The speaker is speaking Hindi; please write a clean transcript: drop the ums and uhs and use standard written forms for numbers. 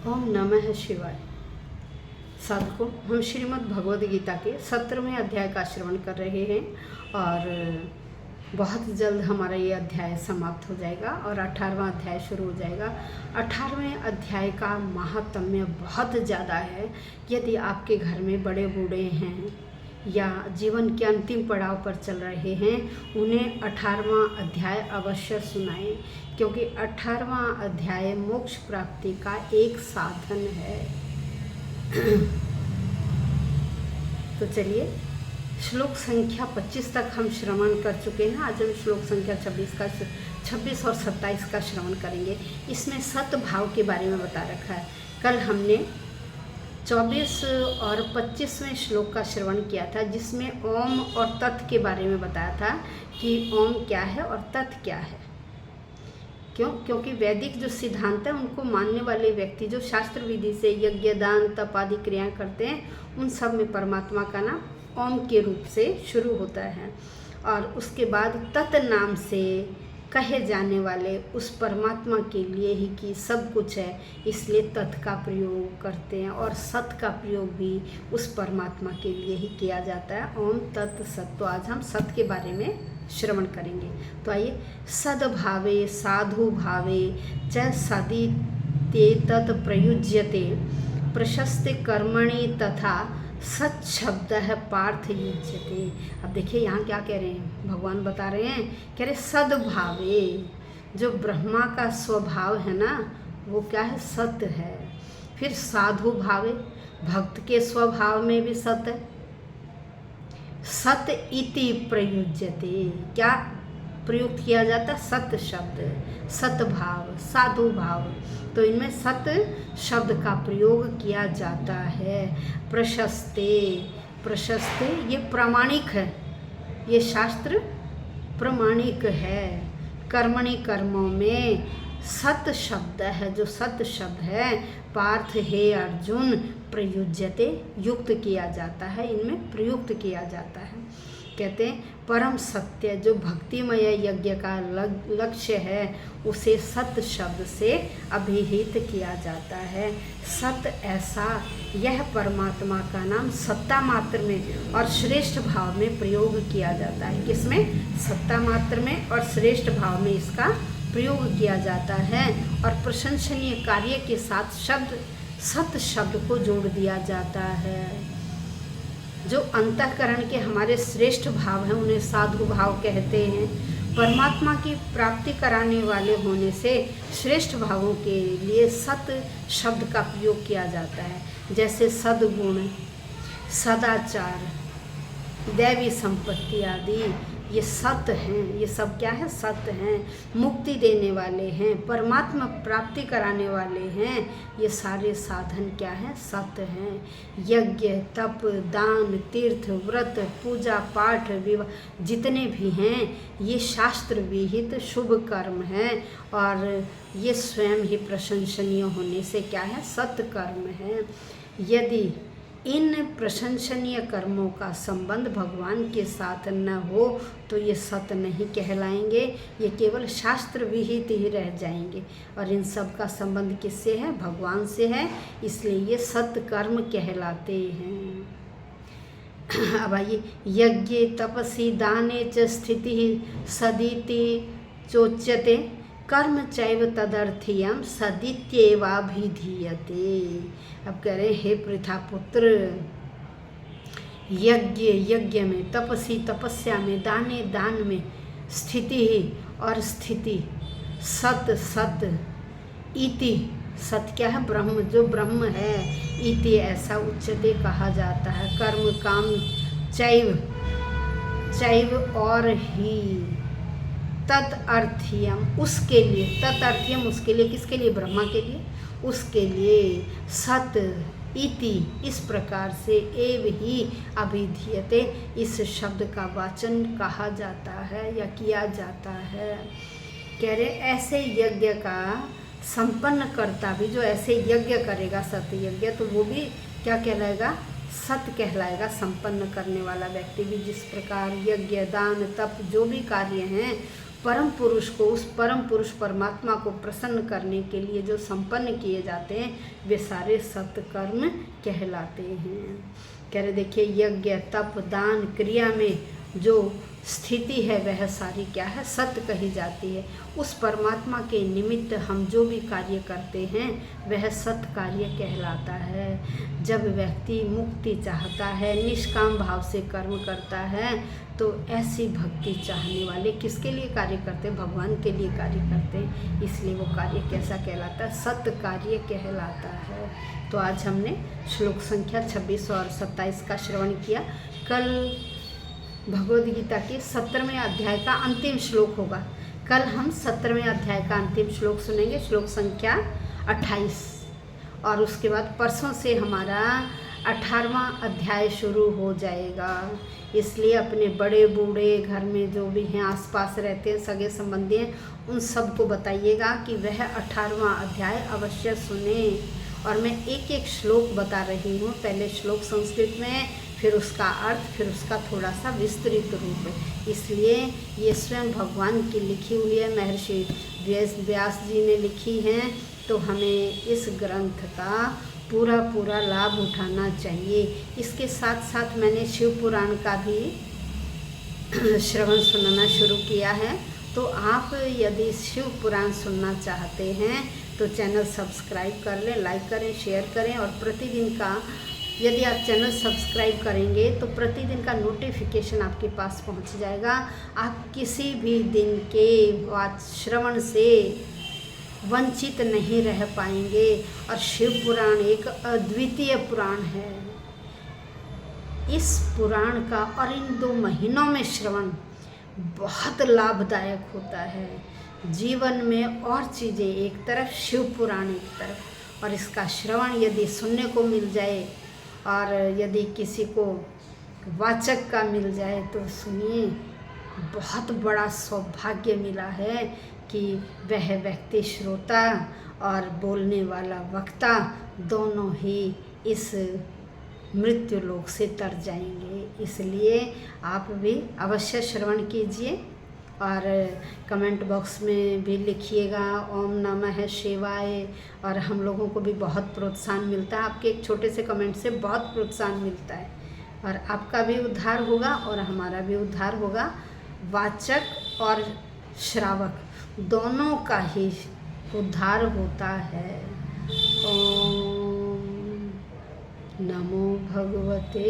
ओम नमः शिवाय। साधकों, हम श्रीमद् भगवद गीता के 17वें अध्याय का श्रवण कर रहे हैं और बहुत जल्द हमारा ये अध्याय समाप्त हो जाएगा और 18वां अध्याय शुरू हो जाएगा। 18वें अध्याय का महात्म्य बहुत ज़्यादा है। यदि आपके घर में बड़े बूढ़े हैं या जीवन के अंतिम पड़ाव पर चल रहे हैं, उन्हें 18वां अध्याय अवश्य सुनाएं, क्योंकि 18वां अध्याय मोक्ष प्राप्ति का एक साधन है। तो चलिए, श्लोक संख्या 25 तक हम श्रवण कर चुके हैं। आज हम श्लोक संख्या 26 और 27 का श्रवण करेंगे। इसमें सद्भाव के बारे में बता रखा है। कल हमने 24 और 25वें श्लोक का श्रवण किया था, जिसमें ओम और तत् के बारे में बताया था कि ओम क्या है और तत् क्या है। क्योंकि वैदिक जो सिद्धांत है उनको मानने वाले व्यक्ति जो शास्त्र विधि से यज्ञ दान तप आदि क्रियाएँ करते हैं, उन सब में परमात्मा का नाम ओम के रूप से शुरू होता है और उसके बाद तत् नाम से कहे जाने वाले उस परमात्मा के लिए ही कि सब कुछ है, इसलिए तत् का प्रयोग करते हैं और सत का प्रयोग भी उस परमात्मा के लिए ही किया जाता है। ओम तत् सत। तो आज हम सत के बारे में श्रवण करेंगे। तो आइए, सद्भावे साधु भावे च सदिते तत् प्रयुज्यते प्रशस्ते कर्मणि तथा सच शब्द है पार्थ युज्यते। अब देखिए यहाँ क्या कह रहे हैं, भगवान बता रहे हैं, कह रहे सद्भावे, जो ब्रह्मा का स्वभाव है ना, वो क्या है, सत्य है। फिर साधु भावे, भक्त के स्वभाव में भी सत्य है। सत इति प्रयुज्यते, क्या प्रयुक्त किया जाता, सत्य शब्द, सद्भाव, साधु भाव, तो इनमें सत्य शब्द का प्रयोग किया जाता है। प्रशस्ते, प्रशस्ते ये प्रामाणिक है, ये शास्त्र प्रामाणिक है। कर्मणि, कर्मों में सत्य शब्द है, जो सत्य शब्द है, पार्थ हे अर्जुन प्रयुज्यते, युक्त किया जाता है, इनमें प्रयुक्त किया जाता है। कहते हैं परम सत्य जो भक्तिमय यज्ञ का लक्ष्य है, उसे सत्य शब्द से अभिहित किया जाता है। सत्य ऐसा, यह परमात्मा का नाम सत्ता मात्र में और श्रेष्ठ भाव में प्रयोग किया जाता है। किसमें, सत्ता मात्र में और श्रेष्ठ भाव में इसका प्रयोग किया जाता है और प्रशंसनीय कार्य के साथ शब्द सत्य शब्द को जोड़ दिया जाता है। जो अंतःकरण के हमारे श्रेष्ठ भाव हैं, उन्हें साधु भाव कहते हैं। परमात्मा की प्राप्ति कराने वाले होने से श्रेष्ठ भावों के लिए सत्य शब्द का प्रयोग किया जाता है। जैसे सद्गुण, सदाचार, दैवी संपत्ति आदि, ये सत्य हैं। ये सब क्या है, सत्य हैं। मुक्ति देने वाले हैं, परमात्मा प्राप्ति कराने वाले हैं, ये सारे साधन क्या हैं, सत्य हैं। यज्ञ तप दान तीर्थ व्रत पूजा पाठ विवाह जितने भी हैं, ये शास्त्र विहित शुभ कर्म हैं और ये स्वयं ही प्रशंसनीय होने से क्या है, सत्य कर्म है। यदि इन प्रशंसनीय कर्मों का संबंध भगवान के साथ न हो तो ये सत्य नहीं कहलाएंगे, ये केवल शास्त्र विहित ही रह जाएंगे। और इन सब का संबंध किससे है, भगवान से है, इसलिए ये सत्य कर्म कहलाते हैं। अब आइए, यज्ञ तपसी दाने च स्थिति सदिति चोच्यते कर्म चैव तदर्थियम सदित्येवाभिधीयते। अब कह रहे, हे पृथा पुत्र, यज्ञ में, तपसी तपस्या में, दाने दान में, स्थिति और स्थिति, सत इति, सत क्या है, ब्रह्म, जो ब्रह्म है, इति ऐसा उच्चते कहा जाता है। कर्म काम चैव और ही, तदर्थीयम उसके लिए, तदर्थीयम उसके लिए, किसके लिए, ब्रह्मा के लिए, उसके लिए, सत इति इस प्रकार से, एव ही अभिधीयते इस शब्द का वाचन कहा जाता है या किया जाता है। कह रहे ऐसे यज्ञ का संपन्न करता भी, जो ऐसे यज्ञ करेगा सत्य यज्ञ, तो वो भी क्या कहलाएगा, सत्य कहलाएगा। संपन्न करने वाला व्यक्ति भी जिस प्रकार यज्ञ दान तप जो भी कार्य हैं परम पुरुष को, उस परम पुरुष परमात्मा को प्रसन्न करने के लिए जो संपन्न किए जाते हैं वे सारे सत्कर्म कहलाते हैं। कह रहे देखिए, यज्ञ तप दान क्रिया में जो स्थिति है वह सारी क्या है, सत्य कही जाती है। उस परमात्मा के निमित्त हम जो भी कार्य करते हैं वह सत्य कार्य कहलाता है। जब व्यक्ति मुक्ति चाहता है, निष्काम भाव से कर्म करता है, तो ऐसी भक्ति चाहने वाले किसके लिए कार्य करते हैं, भगवान के लिए कार्य करते हैं, इसलिए वो कार्य कैसा कहलाता है, सत्य कार्य कहलाता है। तो आज हमने श्लोक संख्या 26 और 27 का श्रवण किया। कल भगवद गीता के 17वें अध्याय का अंतिम श्लोक होगा। कल हम 17वें अध्याय का अंतिम श्लोक सुनेंगे, श्लोक संख्या 28, और उसके बाद परसों से हमारा 18वां अध्याय शुरू हो जाएगा। इसलिए अपने बड़े बूढ़े घर में जो भी हैं, आसपास रहते हैं, सगे संबंधी हैं, उन सबको बताइएगा कि वह 18वां अध्याय अवश्य सुने। और मैं एक एक श्लोक बता रही हूँ, पहले श्लोक संस्कृत में, फिर उसका अर्थ, फिर उसका थोड़ा सा विस्तृत रूप। इसलिए ये स्वयं भगवान की लिखी हुई है, महर्षि व्यास जी ने लिखी है, तो हमें इस ग्रंथ का पूरा लाभ उठाना चाहिए। इसके साथ साथ मैंने शिव पुराण का भी श्रवण सुनाना शुरू किया है। तो आप यदि शिव पुराण सुनना चाहते हैं तो चैनल सब्सक्राइब कर लें, लाइक करें, शेयर करें, और प्रतिदिन का, यदि आप चैनल सब्सक्राइब करेंगे तो प्रतिदिन का नोटिफिकेशन आपके पास पहुंच जाएगा। आप किसी भी दिन के श्रवण से वंचित नहीं रह पाएंगे। और शिव पुराण एक अद्वितीय पुराण है। इस पुराण का और इन 2 महीनों में श्रवण बहुत लाभदायक होता है। जीवन में और चीज़ें एक तरफ, शिव पुराण एक तरफ, और इसका श्रवण यदि सुनने को मिल जाए और यदि किसी को वाचक का मिल जाए तो सुनिए, बहुत बड़ा सौभाग्य मिला है कि वह व्यक्ति श्रोता और बोलने वाला वक्ता दोनों ही इस मृत्यु लोक से तर जाएंगे। इसलिए आप भी अवश्य श्रवण कीजिए और कमेंट बॉक्स में भी लिखिएगा ओम नमः शिवाय। और हम लोगों को भी बहुत प्रोत्साहन मिलता है, आपके एक छोटे से कमेंट से बहुत प्रोत्साहन मिलता है, और आपका भी उद्धार होगा और हमारा भी उद्धार होगा। वाचक और श्रावक दोनों का ही उद्धार होता है। ओम नमो भगवते